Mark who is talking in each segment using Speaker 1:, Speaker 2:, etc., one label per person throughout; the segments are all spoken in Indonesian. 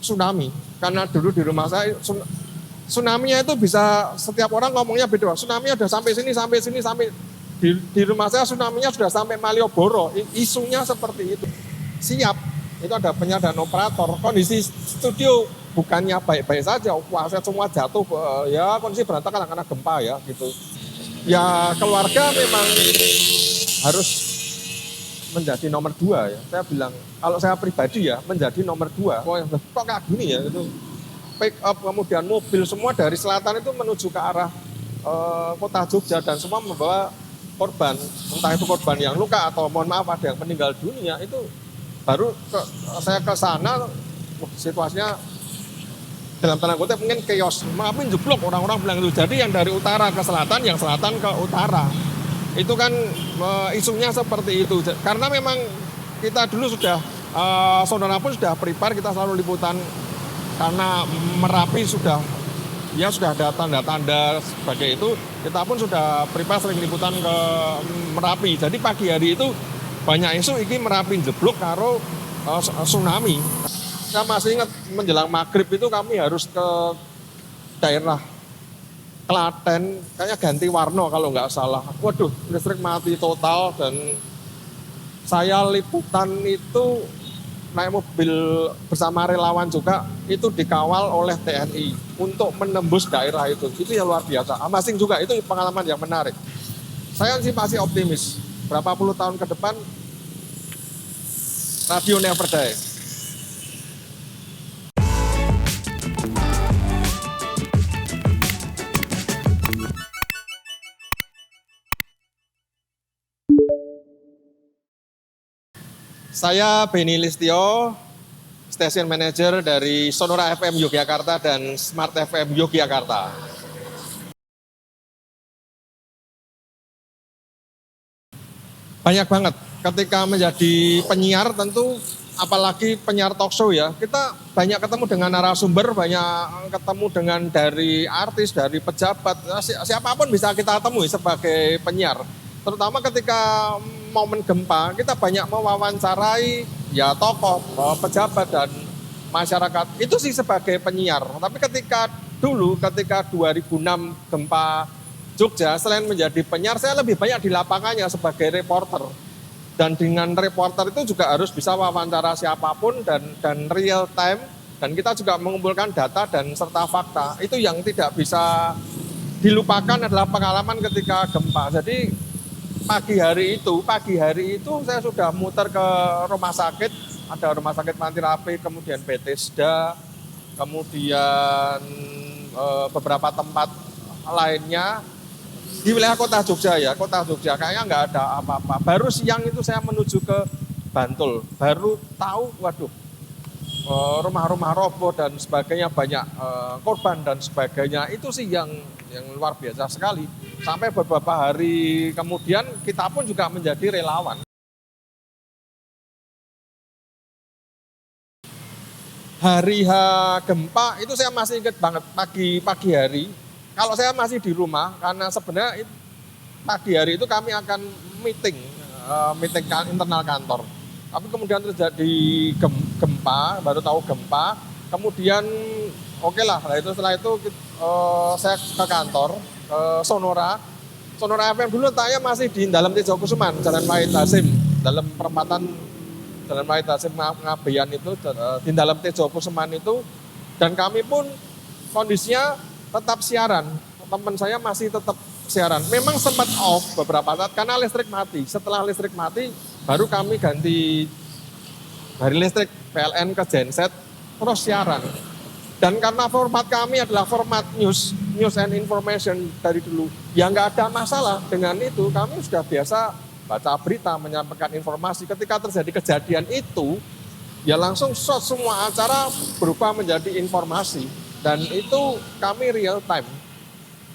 Speaker 1: tsunami. Karena dulu di rumah saya tsunami-nya itu bisa, setiap orang ngomongnya beda. Tsunami-nya udah sampai sini, sampai di rumah saya tsunami-nya sudah sampai Malioboro. Isunya seperti itu. Siap, itu ada penyiar dan operator. Kondisi studio bukannya baik-baik saja, aset semua jatuh, ya kondisi berantakan karena gempa ya gitu. Ya keluarga memang harus menjadi nomor 2 ya. Saya bilang, kalau saya pribadi ya menjadi nomor 2. Kok kayak gini ya itu. Pick up, kemudian mobil semua dari selatan itu menuju ke arah kota Jogja dan semua membawa korban, entah itu korban yang luka atau mohon maaf ada yang meninggal dunia. Itu baru saya ke sana situasinya dalam tanda kutip mungkin chaos, maafin jeblok orang-orang bilang itu. Jadi yang dari utara ke selatan, yang selatan ke utara, itu kan isunya seperti itu. Karena memang kita dulu sudah saudara pun sudah prepare, kita selalu liputan. Karena Merapi sudah ada tanda-tanda sebagai itu, kita pun sudah prepare sering liputan ke Merapi. Jadi pagi hari itu banyak isu ini Merapi jeblok karo tsunami. Saya masih ingat menjelang maghrib itu kami harus ke daerah Klaten, kayaknya ganti warna kalau nggak salah. Waduh, listrik mati total dan saya liputan itu naik mobil bersama relawan juga, itu dikawal oleh TNI untuk menembus daerah itu. Itu yang luar biasa. Amazing juga, itu pengalaman yang menarik. Saya sih masih optimis. Berapa puluh tahun ke depan, radio never die. Saya Benny Listio, Station Manager dari Sonora FM Yogyakarta dan Smart FM Yogyakarta. Banyak banget ketika menjadi penyiar, tentu apalagi penyiar talk show ya, kita banyak ketemu dengan narasumber, banyak ketemu dengan dari artis, dari pejabat, siapapun bisa kita temui sebagai penyiar. Terutama ketika momen gempa, kita banyak mewawancarai ya tokoh, pejabat dan masyarakat. Itu sih sebagai penyiar. Tapi ketika 2006 gempa Jogja, selain menjadi penyiar, saya lebih banyak di lapangannya sebagai reporter. Dan dengan reporter itu juga harus bisa wawancara siapapun dan real time. Dan kita juga mengumpulkan data dan serta fakta. Itu yang tidak bisa dilupakan adalah pengalaman ketika gempa. Jadi pagi hari itu saya sudah muter ke rumah sakit, ada rumah sakit Mantirapi, kemudian Bethesda, kemudian beberapa tempat lainnya di wilayah kota Jogja ya, kota Jogja kayaknya nggak ada apa-apa. Baru siang itu saya menuju ke Bantul, baru tahu waduh rumah-rumah roboh dan sebagainya, banyak korban dan sebagainya. Itu sih yang luar biasa sekali. Sampai beberapa hari kemudian kita pun juga menjadi relawan. Hari H gempa itu saya masih ingat banget pagi hari. Kalau saya masih di rumah, karena sebenarnya pagi hari itu kami akan meeting internal kantor. Tapi kemudian terjadi gempa, baru tahu gempa. Kemudian oke lah, setelah itu saya ke kantor, ke Sonora FM dulu tanya masih di dalam Tejokusuman, Jalan Wahid Hasim, dalam perempatan Jalan Wahid Hasim Ngabeyan itu, di dalam Tejokusuman itu. Dan kami pun kondisinya tetap siaran, teman saya masih tetap siaran. Memang sempat off beberapa saat karena listrik mati. Setelah listrik mati, baru kami ganti dari listrik PLN ke genset, terus siaran. Dan karena format kami adalah format news and information dari dulu, ya nggak ada masalah dengan itu. Kami sudah biasa baca berita, menyampaikan informasi. Ketika terjadi kejadian itu, ya langsung shot semua acara berubah menjadi informasi. Dan itu kami real time.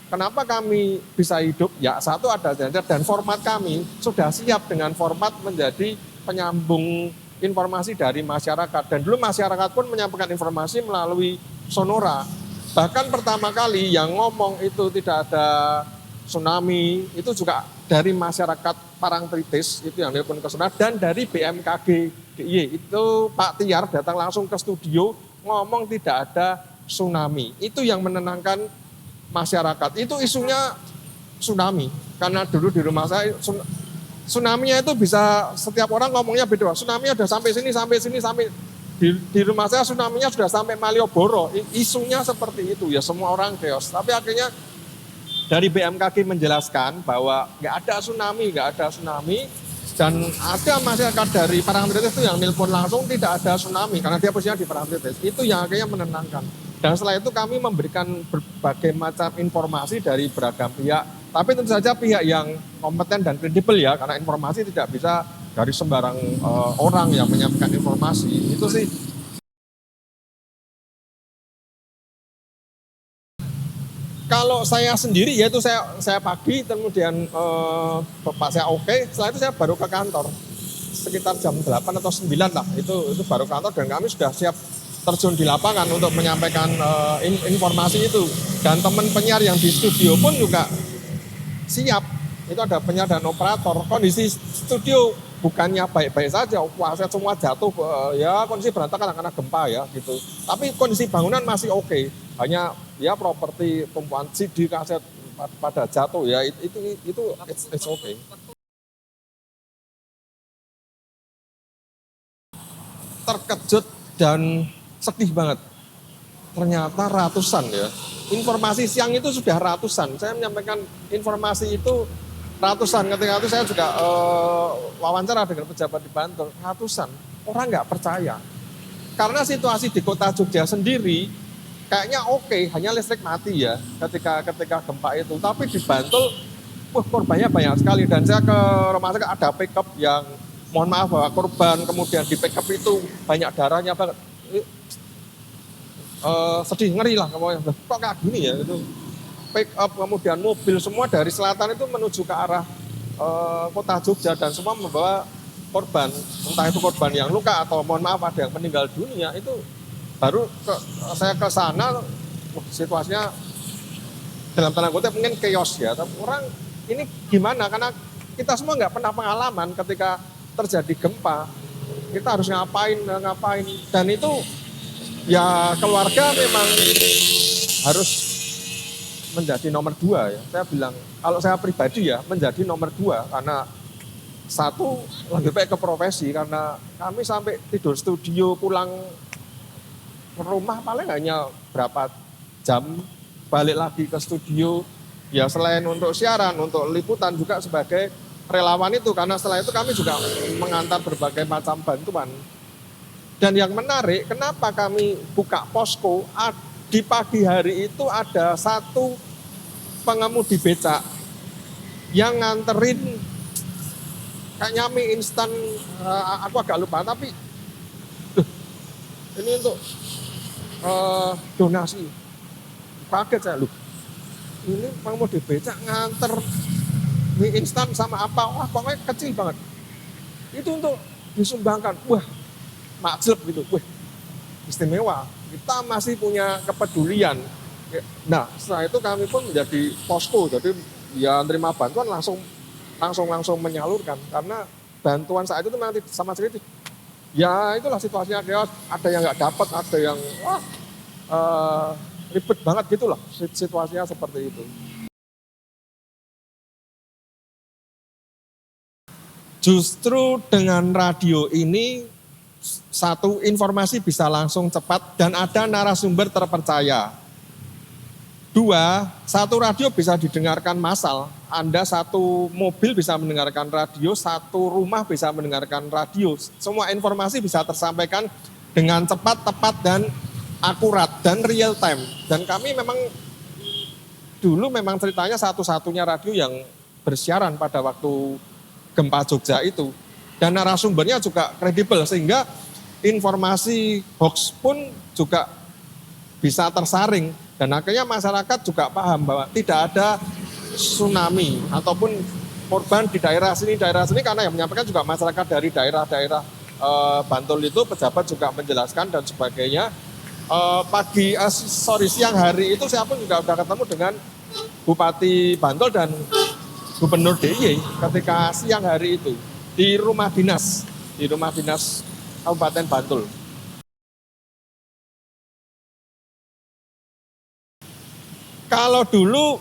Speaker 1: Kenapa kami bisa hidup? Ya satu ada genset dan format kami sudah siap dengan format menjadi penyambung informasi dari masyarakat. Dan dulu masyarakat pun menyampaikan informasi melalui Sonora. Bahkan pertama kali yang ngomong itu tidak ada tsunami, itu juga dari masyarakat Parangtritis, itu yang telepon ke Sonora, dan dari BMKG DIY. Itu Pak Tiar datang langsung ke studio, ngomong tidak ada tsunami. Itu yang menenangkan masyarakat. Itu isunya tsunami. Karena dulu di rumah saya tsunami-nya itu bisa setiap orang ngomongnya beda. Tsunami ada sampai sini, sampai di rumah saya tsunami-nya sudah sampai Malioboro. Isunya seperti itu ya, semua orang chaos. Tapi akhirnya dari BMKG menjelaskan bahwa nggak ada tsunami. Dan ada masyarakat dari Parangtritis itu yang nelpon langsung tidak ada tsunami karena dia posisinya di Parangtritis. Itu yang akhirnya menenangkan. Dan setelah itu kami memberikan berbagai macam informasi dari beragam pihak. Tapi tentu saja pihak yang kompeten dan kredibel ya, karena informasi tidak bisa dari sembarang orang yang menyampaikan informasi. Itu sih. Kalau saya sendiri yaitu saya pagi, kemudian bapak saya oke, setelah itu saya baru ke kantor sekitar jam 8 atau 9 lah, itu baru kantor dan kami sudah siap terjun di lapangan untuk menyampaikan informasi itu. Dan teman penyiar yang di studio pun juga siap, itu ada penyiar dan operator. Kondisi studio bukannya baik-baik saja, aset semua jatuh, ya kondisi berantakan karena gempa ya gitu. Tapi kondisi bangunan masih oke. Hanya ya properti tumpuan CD kaset pada jatuh ya itu it's okay. Terkejut dan sedih banget. Ternyata ratusan ya. Informasi siang itu sudah ratusan. Saya menyampaikan informasi itu ratusan. Ketika itu saya juga wawancara dengan pejabat di Bantul. Ratusan. Orang nggak percaya. Karena situasi di kota Jogja sendiri kayaknya oke, hanya listrik mati ya ketika gempa itu. Tapi di Bantul, korbannya banyak sekali. Dan saya ke rumah sakit ada pickup yang, mohon maaf bahwa korban kemudian di pickup itu banyak darahnya banget. Sedih, ngeri lah. Kok kayak gini ya? Itu pickup kemudian mobil semua dari selatan itu menuju ke arah kota Jogja dan semua membawa korban. Entah itu korban yang luka atau mohon maaf ada yang meninggal dunia itu. Baru saya ke sana, situasinya dalam tanda kutip mungkin chaos ya. Tapi orang ini gimana? Karena kita semua nggak pernah pengalaman ketika terjadi gempa. Kita harus ngapain. Dan itu ya keluarga memang harus menjadi nomor 2 ya. Saya bilang, kalau saya pribadi ya menjadi nomor 2. Karena satu, lebih baik ke profesi. Karena kami sampai tidur studio, pulang rumah paling hanya berapa jam, balik lagi ke studio. Ya selain untuk siaran, untuk liputan juga sebagai relawan itu. Karena setelah itu kami juga mengantar berbagai macam bantuan. Dan yang menarik, kenapa kami buka posko, di pagi hari itu ada satu pengemudi becak yang nganterin kayaknya mie instan, aku agak lupa, tapi ini untuk donasi. Kaget saya, ini pengemudi becak nganter mie instan sama apa, wah pokoknya kecil banget. Itu untuk disumbangkan, wah makjleb gitu, wah istimewa. Kita masih punya kepedulian. Nah setelah itu kami pun menjadi posko, jadi ya terima bantuan langsung menyalurkan. Karena bantuan saat itu nanti sama sekali ya itulah situasinya, ada yang nggak dapat, ada yang ribet banget gitulah situasinya seperti itu. Justru dengan radio ini, satu, informasi bisa langsung cepat dan ada narasumber terpercaya. 2, satu radio bisa didengarkan massal. Anda satu mobil bisa mendengarkan radio, satu rumah bisa mendengarkan radio. Semua informasi bisa tersampaikan dengan cepat, tepat, dan akurat, dan real time. Dan kami memang dulu memang ceritanya satu-satunya radio yang bersiaran pada waktu gempa Jogja itu. Dan narasumbernya juga kredibel, sehingga informasi hoax pun juga bisa tersaring. Dan akhirnya masyarakat juga paham bahwa tidak ada tsunami ataupun korban di daerah sini karena yang menyampaikan juga masyarakat dari daerah-daerah Bantul itu, pejabat juga menjelaskan dan sebagainya. Siang hari itu saya pun juga sudah ketemu dengan Bupati Bantul dan Gubernur DIY ketika siang hari itu di rumah dinas Kabupaten Bantul. Kalau dulu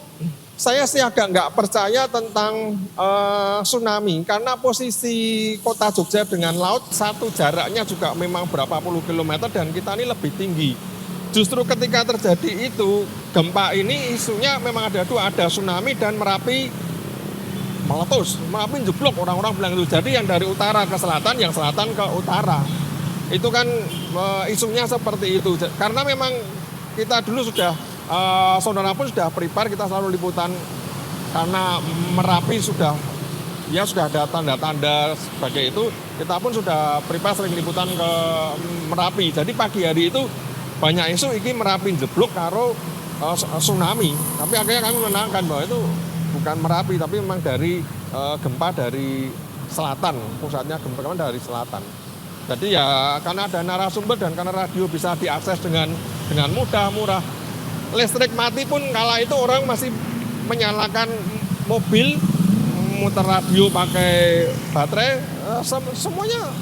Speaker 1: saya sih agak nggak percaya tentang tsunami karena posisi kota Jogja dengan laut satu jaraknya juga memang berapa puluh kilometer dan kita ini lebih tinggi. Justru ketika terjadi itu gempa ini isunya memang ada dua, ada tsunami dan Merapi meletus, Merapi jeblok orang-orang bilang itu. Jadi yang dari utara ke selatan, yang selatan ke utara. Itu kan isunya seperti itu. Karena memang kita dulu sudah saudara pun sudah prepare, kita selalu liputan karena Merapi sudah ada tanda-tanda sebagai itu, kita pun sudah prepare sering liputan ke Merapi. Jadi pagi hari itu banyak isu ini Merapi jeblok karo tsunami. Tapi akhirnya kami menenangkan bahwa itu bukan Merapi tapi memang dari gempa dari selatan, pusatnya gempa dari selatan. Jadi ya karena ada narasumber dan karena radio bisa diakses dengan mudah, murah. Listrik mati pun kala itu orang masih menyalakan mobil, muter radio pakai baterai, semuanya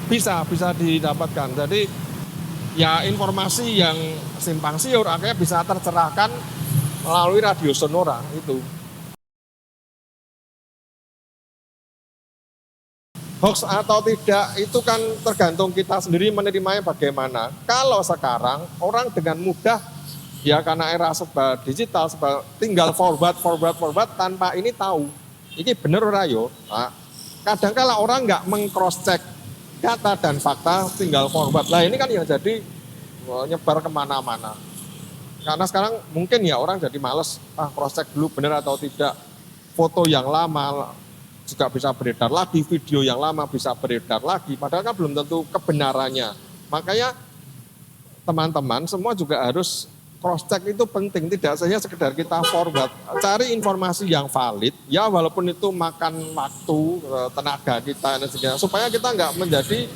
Speaker 1: bisa didapatkan. Jadi ya informasi yang simpang siur akhirnya bisa tercerahkan melalui radio sonora itu. Hoax atau tidak itu kan tergantung kita sendiri menerimanya bagaimana. Kalau sekarang orang dengan mudah ya karena era serba digital, tinggal forward tanpa ini tahu. Ini bener ora yo. Nah, kadang-kala orang nggak meng-cross check data dan fakta, tinggal forward. Lah ini kan yang jadi nyebar kemana-mana. Karena sekarang mungkin ya orang jadi males, cross check dulu bener atau tidak. Foto yang lama juga bisa beredar lagi, video yang lama bisa beredar lagi. Padahal kan belum tentu kebenarannya. Makanya teman-teman semua juga harus cross check itu penting, tidak saja sekedar kita forward, cari informasi yang valid, ya walaupun itu makan waktu, tenaga kita dan sebagainya, supaya kita nggak menjadi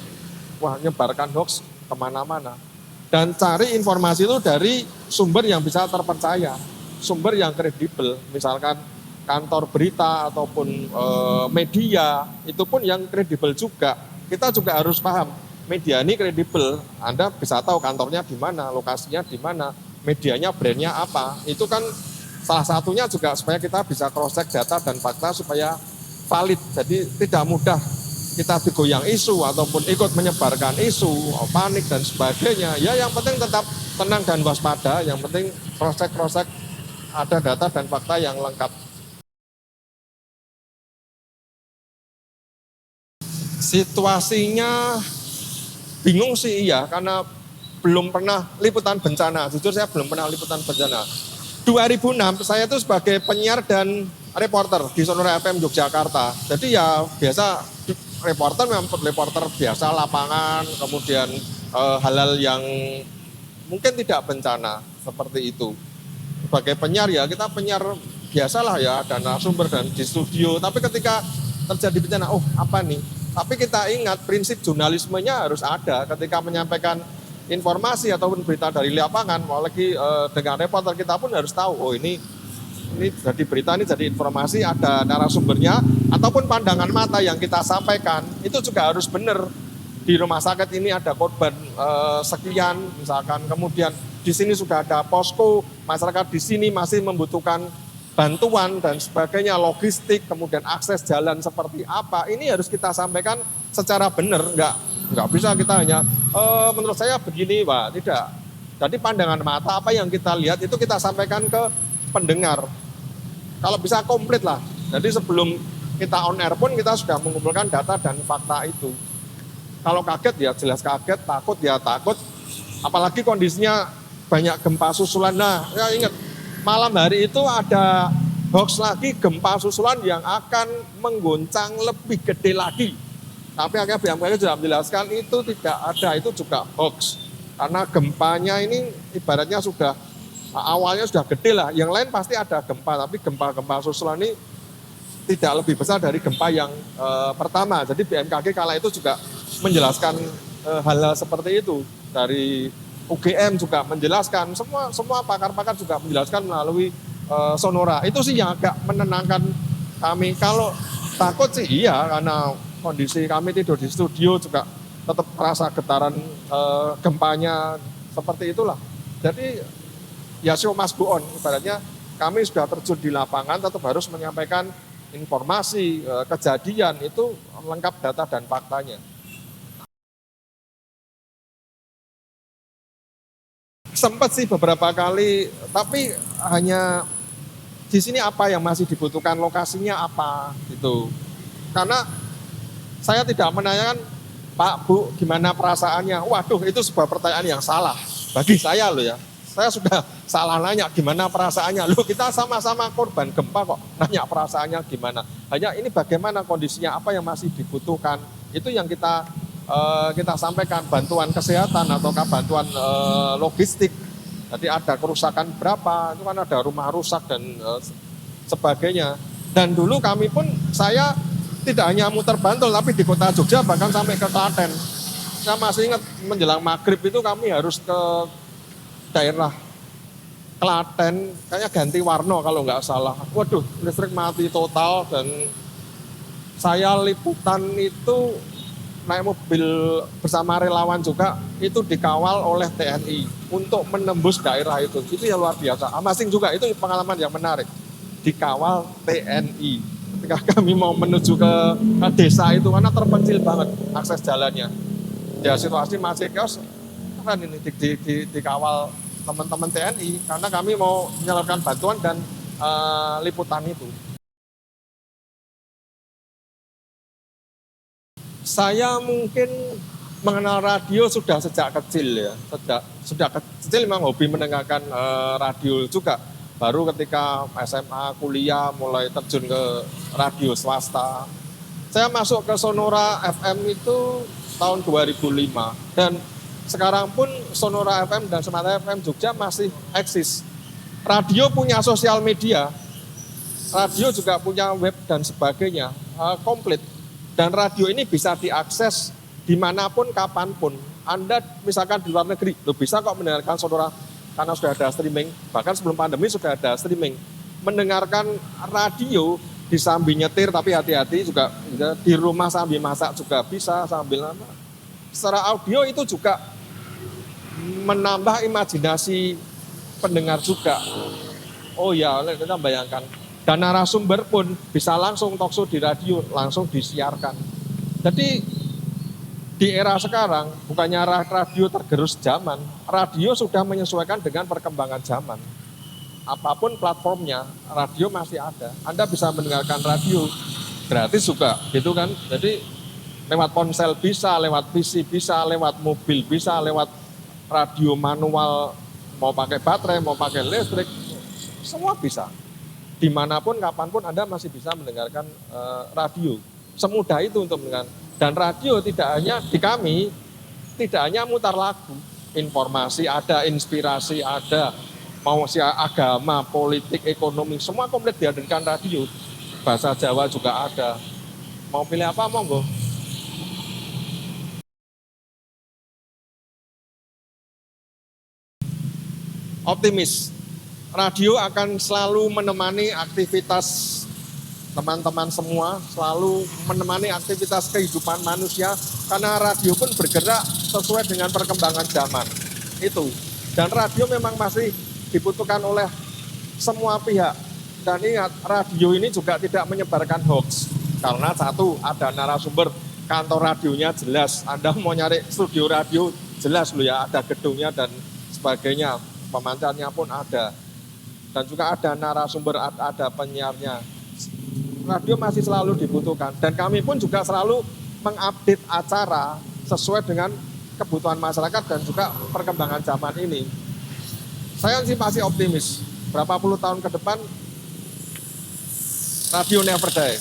Speaker 1: nyebarkan hoax kemana-mana. Dan cari informasi itu dari sumber yang bisa terpercaya, sumber yang kredibel, misalkan kantor berita ataupun media, itu pun yang kredibel juga. Kita juga harus paham, media ini kredibel, Anda bisa tahu kantornya di mana, lokasinya di mana, medianya, brandnya apa, itu kan salah satunya juga supaya kita bisa cross-check data dan fakta supaya valid. Jadi tidak mudah kita digoyang isu ataupun ikut menyebarkan isu, panik dan sebagainya. Ya yang penting tetap tenang dan waspada, yang penting cross-check ada data dan fakta yang lengkap. Situasinya bingung sih iya, karena belum pernah liputan bencana, jujur saya belum pernah liputan bencana. 2006 saya itu sebagai penyiar dan reporter di Sonora FM Yogyakarta. Jadi ya biasa reporter memang reporter biasa lapangan, kemudian hal-hal yang mungkin tidak bencana seperti itu. Sebagai penyiar ya kita penyiar biasalah ya, ada narasumber dan di studio. Tapi ketika terjadi bencana, apa nih? Tapi kita ingat prinsip jurnalismenya harus ada ketika menyampaikan informasi ataupun berita dari lapangan, apalagi dengan reporter kita pun harus tahu, ini jadi berita, ini jadi informasi, ada narasumbernya, ataupun pandangan mata yang kita sampaikan, itu juga harus benar. Di rumah sakit ini ada korban sekian, misalkan, kemudian di sini sudah ada posko, masyarakat di sini masih membutuhkan bantuan dan sebagainya, logistik, kemudian akses jalan seperti apa, ini harus kita sampaikan secara benar, nggak bisa kita hanya menurut saya begini, Pak, tidak. Jadi pandangan mata apa yang kita lihat itu kita sampaikan ke pendengar. Kalau bisa komplit lah. Jadi sebelum kita on air pun kita sudah mengumpulkan data dan fakta itu. Kalau kaget ya jelas kaget, takut ya takut. Apalagi kondisinya banyak gempa susulan. Nah, ya ingat malam hari itu ada hoax lagi gempa susulan yang akan mengguncang lebih gede lagi. Tapi akhirnya BMKG sudah menjelaskan itu tidak ada, itu juga hoax. Karena gempanya ini ibaratnya sudah, awalnya sudah gede lah. Yang lain pasti ada gempa, tapi gempa-gempa susulan ini tidak lebih besar dari gempa yang pertama. Jadi BMKG kala itu juga menjelaskan hal-hal seperti itu. Dari UGM juga menjelaskan, semua pakar-pakar juga menjelaskan melalui sonora. Itu sih yang agak menenangkan kami. Kalau takut sih iya, karena kondisi kami tidur di studio juga tetap terasa getaran gempanya seperti itulah. Jadi ya show must go on, ibaratnya kami sudah terjun di lapangan tetap harus menyampaikan informasi, kejadian itu lengkap data dan faktanya. Sempat sih beberapa kali, tapi hanya di sini apa yang masih dibutuhkan, lokasinya apa gitu. Karena saya tidak menanyakan, Pak, Bu, gimana perasaannya? Waduh, itu sebuah pertanyaan yang salah bagi saya loh ya. Saya sudah salah nanya gimana perasaannya. Loh, kita sama-sama korban gempa kok, nanya perasaannya gimana. Hanya ini bagaimana kondisinya, apa yang masih dibutuhkan. Itu yang kita sampaikan, bantuan kesehatan ataukah bantuan logistik. Jadi ada kerusakan berapa, itu kan ada rumah rusak dan sebagainya. Dan dulu kami pun, saya tidak hanya muter Bantul, tapi di kota Jogja bahkan sampai ke Klaten. Saya masih ingat menjelang maghrib itu kami harus ke daerah Klaten, kayaknya ganti warna kalau nggak salah. Waduh, listrik mati total dan saya liputan itu naik mobil bersama relawan juga, itu dikawal oleh TNI untuk menembus daerah itu. Itu yang luar biasa. Amasing juga, itu pengalaman yang menarik. Dikawal TNI. Ketika kami mau menuju ke desa itu, karena terpencil banget akses jalannya. Ya situasi masih chaos, kan ini dikawal teman-teman TNI, karena kami mau menyalurkan bantuan dan liputan itu. Saya mungkin mengenal radio sudah sejak kecil ya. Sudah kecil memang hobi mendengarkan radio juga. Baru ketika SMA, kuliah mulai terjun ke radio swasta. Saya masuk ke Sonora FM itu tahun 2005. Dan sekarang pun Sonora FM dan Semarang FM Jogja masih eksis. Radio punya sosial media. Radio juga punya web dan sebagainya. Komplit. Dan radio ini bisa diakses dimanapun, kapanpun. Anda misalkan di luar negeri, lo bisa kok mendengarkan Sonora karena sudah ada streaming. Bahkan sebelum pandemi sudah ada streaming. Mendengarkan radio di sambil nyetir, tapi hati-hati juga di rumah sambil masak juga bisa, sambil apa. Secara audio itu juga menambah imajinasi pendengar juga. Oh ya, kita bayangkan. Dan narasumber pun bisa langsung talkshow di radio, langsung disiarkan. Jadi di era sekarang, bukannya radio tergerus zaman, radio sudah menyesuaikan dengan perkembangan zaman. Apapun platformnya, radio masih ada. Anda bisa mendengarkan radio gratis juga, gitu kan. Jadi lewat ponsel bisa, lewat PC bisa, lewat mobil bisa, lewat radio manual, mau pakai baterai, mau pakai listrik, semua bisa. Dimanapun, kapanpun Anda masih bisa mendengarkan radio. Semudah itu untuk mendengarkan. Dan radio tidak hanya di kami, tidak hanya mutar lagu. Informasi ada, inspirasi ada, mau agama, politik, ekonomi, semua komplit dihadirkan radio. Bahasa Jawa juga ada. Mau pilih apa, monggo. Optimis. Radio akan selalu menemani aktivitas teman-teman semua, selalu menemani aktivitas kehidupan manusia, karena radio pun bergerak sesuai dengan perkembangan zaman. Itu. Dan radio memang masih dibutuhkan oleh semua pihak. Dan ingat, radio ini juga tidak menyebarkan hoax. Karena satu, ada narasumber, kantor radionya jelas. Anda mau nyari studio radio, jelas loh ya, ada gedungnya dan sebagainya. Pemancarnya pun ada. Dan juga ada narasumber, ada penyiarnya. Radio masih selalu dibutuhkan. Dan kami pun juga selalu mengupdate acara sesuai dengan kebutuhan masyarakat dan juga perkembangan zaman ini. Saya sih masih optimis. Berapa puluh tahun ke depan, radio never die.